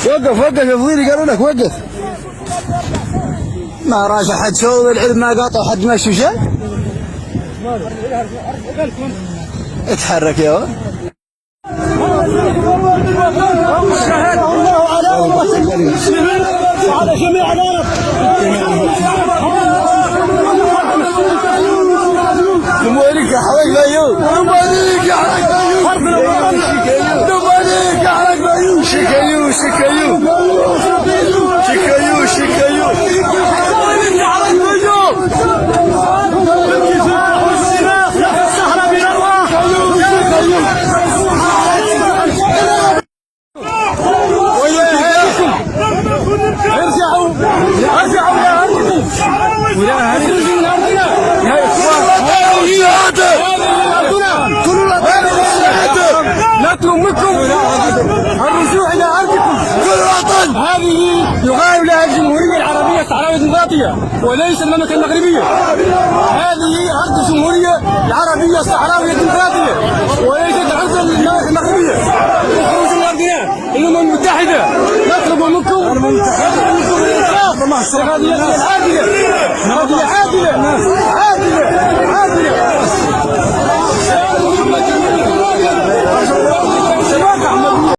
وقف وقف يا فضيلي، قالوا لك وقف. ما راش حد شوط العلم، ما قاطع حد ماشي وشاي. اتحرك يا ولد. الله على أمة المسلمين وعلى جميع العرب. نبارك يا حرق بيوم، نبارك يا حرق بيوم، نبارك يا حرق بيوم. شكايو شكايو شكايو شكايو ارجعوا ارجعوا يا أهلكم ويا أهلكم يا إخوان. نطلب منكم الرجوع إلى أرضكم. هذه يغاير لها الجمهورية العربية الصحراوية الديمقراطية وليس المملكة المغربية. هذه أرض الجمهورية العربية الصحراوية الديمقراطية وليست أرض المملكة المغربية. اخرجوا من أرضنا الأمم المتحدة. نطلب منكم الإنصاف. هذه عادلة، هذه عادلة عادلة.